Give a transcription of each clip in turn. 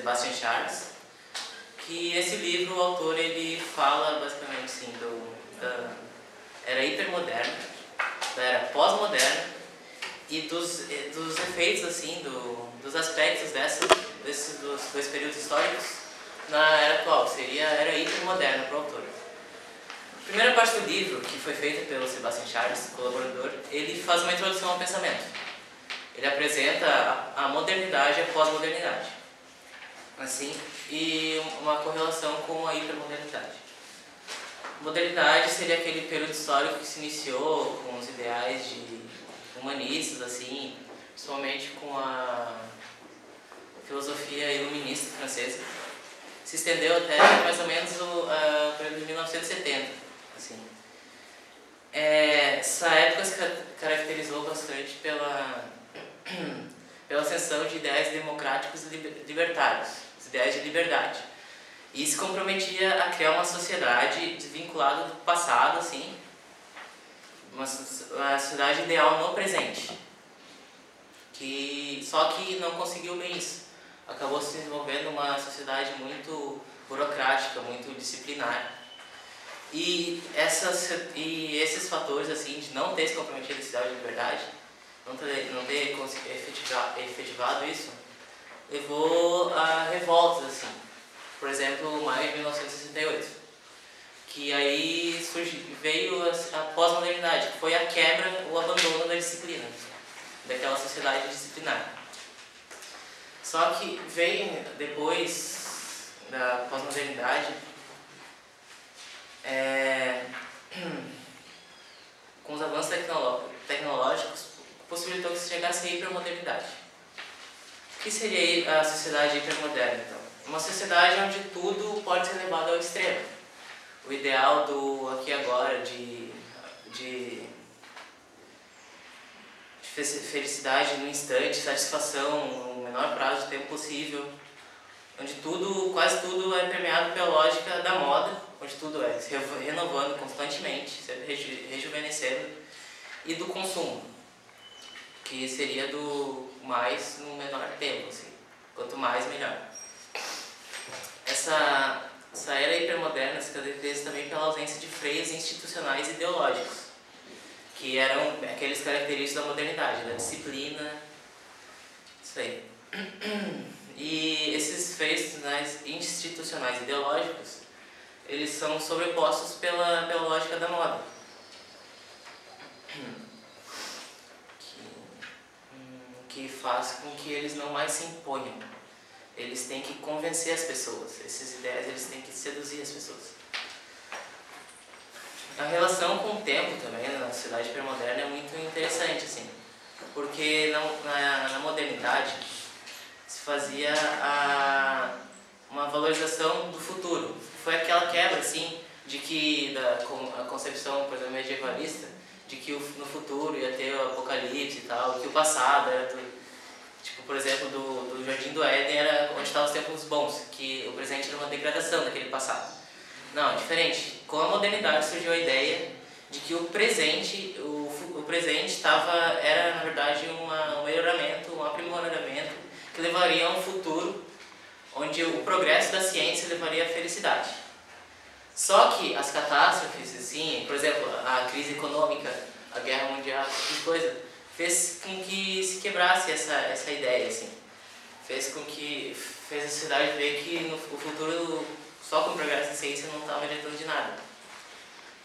Sebastian Charles, que esse livro o autor ele fala basicamente assim, da era hipermoderna, da era pós-moderna e dos efeitos assim, dos aspectos desses dos dois períodos históricos na era atual, que seria a era hipermoderna para o autor. A primeira parte do livro, que foi feita pelo Sebastian Charles, colaborador, ele faz uma introdução ao pensamento. Ele apresenta a modernidade e a pós-modernidade, assim, e uma correlação com a hipermodernidade. Modernidade seria aquele período histórico que se iniciou com os ideais de humanistas, assim, principalmente com a filosofia iluminista francesa. Se estendeu até mais ou menos o período de 1970, assim. Essa época se caracterizou bastante pela ascensão de ideais democráticos e libertários, os ideais de liberdade. E se comprometia a criar uma sociedade desvinculada do passado, assim, uma sociedade ideal no presente. Só que não conseguiu bem isso. Acabou se desenvolvendo uma sociedade muito burocrática, muito disciplinar. E esses fatores assim, de não ter se comprometido a esse ideal de liberdade, não ter efetivado isso, levou a revoltas, assim. Por exemplo, maio de 1968, que aí veio a pós-modernidade, que foi a quebra, o abandono da disciplina, daquela sociedade disciplinar. Só que veio depois da pós-modernidade, com os avanços tecnológicos, possibilitou que se chegasse a hipermodernidade. O que seria a sociedade hipermoderna, então? Uma sociedade onde tudo pode ser levado ao extremo. O ideal do aqui e agora, de felicidade no instante, satisfação no menor prazo de tempo possível, onde quase tudo é permeado pela lógica da moda, onde tudo é se renovando constantemente, sempre rejuvenescendo, e do consumo, que seria do mais no menor tempo, assim. Quanto mais, melhor. Essa era hipermoderna se caracteriza também pela ausência de freios institucionais e ideológicos, que eram aqueles característicos da modernidade, da disciplina, isso aí. E esses freios institucionais e ideológicos, eles são sobrepostos pela lógica da moda, que faz com que eles não mais se imponham. Eles têm que convencer as pessoas. Essas ideias, eles têm que seduzir as pessoas. A relação com o tempo também, na sociedade hipermoderna, é muito interessante, assim. Porque na modernidade se fazia uma valorização do futuro. Foi aquela quebra, assim, de que a concepção, por exemplo, medievalista, de que no futuro ia ter o apocalipse e tal, que o passado era tipo, por exemplo, do Jardim do Éden era onde estavam os tempos bons, que o presente era uma degradação daquele passado. Não, é diferente. Com a modernidade surgiu a ideia de que o presente era, na verdade, um melhoramento, um aprimoramento que levaria a um futuro onde o progresso da ciência levaria à felicidade. Só que as catástrofes, assim, por exemplo, a crise econômica, a guerra mundial, esse tipo de coisa, fez com que se quebrasse essa ideia, assim. Fez a sociedade ver que o futuro, só com o progresso da ciência, não estava adiantando de nada.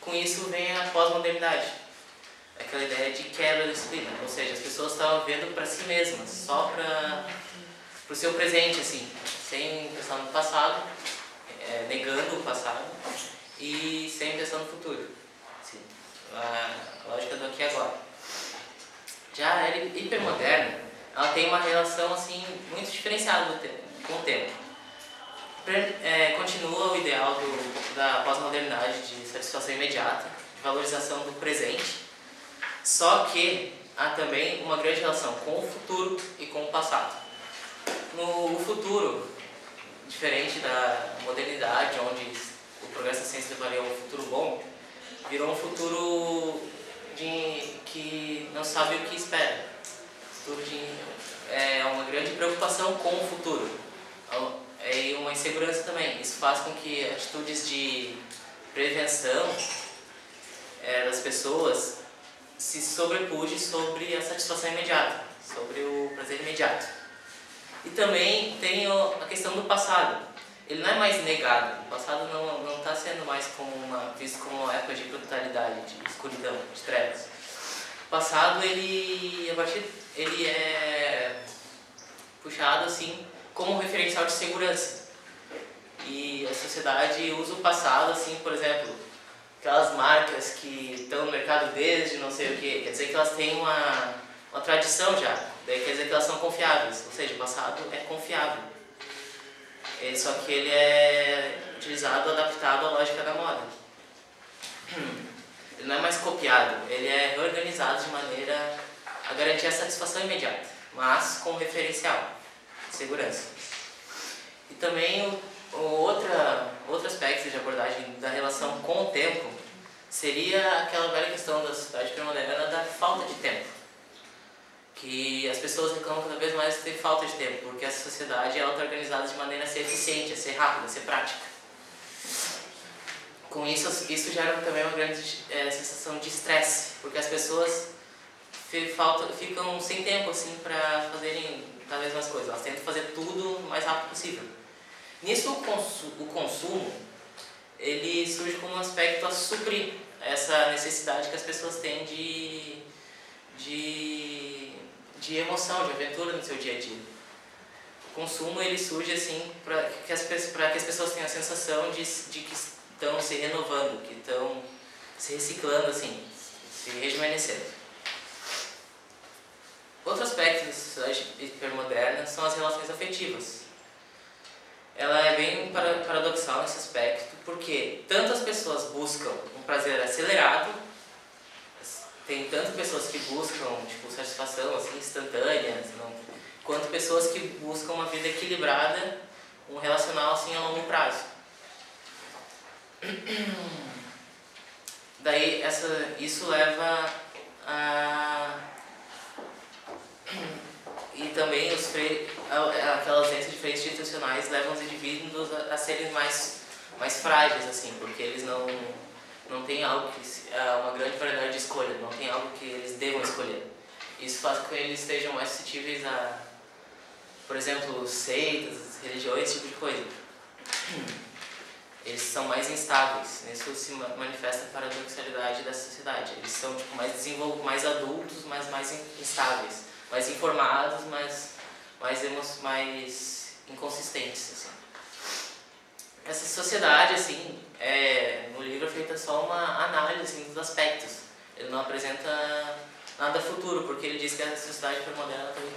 Com isso vem a pós-modernidade, aquela ideia de quebra da disciplina, ou seja, as pessoas estavam vendo para si mesmas, só para o seu presente, assim, sem pensar no passado, negando o passado e sem pensar no futuro. Assim, a lógica do aqui e agora. Já a era hipermoderna, ela tem uma relação assim, muito diferenciada com o tempo. Continua o ideal da pós-modernidade de satisfação imediata, de valorização do presente, só que há também uma grande relação com o futuro e com o passado. No futuro, diferente da modernidade, onde o progresso da ciência levaria a um futuro bom, virou um futuro que não sabe o que espera. É uma grande preocupação com o futuro. e uma insegurança também. Isso faz com que atitudes de prevenção das pessoas se sobrepujem sobre a satisfação imediata, sobre o prazer imediato. E também tem a questão do passado. Ele não é mais negado. O passado não está sendo mais visto como uma época de brutalidade, de escuridão, de trevas. O passado ele é puxado assim como um referencial de segurança. E a sociedade usa o passado assim, por exemplo, aquelas marcas que estão no mercado desde não sei o que, quer dizer que elas têm uma tradição já, daí quer dizer que elas são confiáveis, ou seja, o passado é confiável. Só que ele é utilizado, adaptado à lógica da moda. Ele não é mais copiado, ele é reorganizado de maneira a garantir a satisfação imediata, mas com referencial, segurança. E também outro aspecto de abordagem da relação com o tempo seria aquela velha questão da sociedade pré-moderna da falta de tempo. Que as pessoas reclamam cada vez mais de ter falta de tempo, porque essa sociedade ela está organizada de maneira a ser eficiente, a ser rápida, a ser prática. Com isso gera também uma grande sensação de estresse, porque as pessoas ficam sem tempo assim, para fazerem cada vez mais coisas, elas tentam fazer tudo o mais rápido possível. Nisso o consumo ele surge como um aspecto a suprir essa necessidade que as pessoas têm de emoção, de aventura no seu dia a dia. O consumo ele surge assim para que as pessoas tenham a sensação de que estão se renovando, que estão se reciclando assim, se rejuvenescendo. Outro aspecto da sociedade hipermoderna são as relações afetivas. Ela é bem paradoxal nesse aspecto, porque tanto as pessoas buscam um prazer acelerado, tem tanto pessoas que buscam satisfação assim, instantânea, quanto pessoas que buscam uma vida equilibrada, um relacional assim, a longo prazo. Daí isso leva a... E também aquela ausência de freios institucionais levam os indivíduos a serem mais frágeis, assim, porque eles não têm algo uma grande variedade de escolha, não tem algo que eles devam escolher. Isso faz com que eles estejam mais suscetíveis a, por exemplo, seitas, religiões, esse tipo de coisa. Eles são mais instáveis, nisso se manifesta a paradoxalidade da sociedade. Eles são mais desenvolvidos, mais adultos, mas mais instáveis, mais informados, mas mais inconsistentes. Assim. Essa sociedade, assim, no livro é feita só uma análise assim, dos aspectos. Ele não apresenta nada futuro, porque ele diz que a sociedade pré-moderna talvez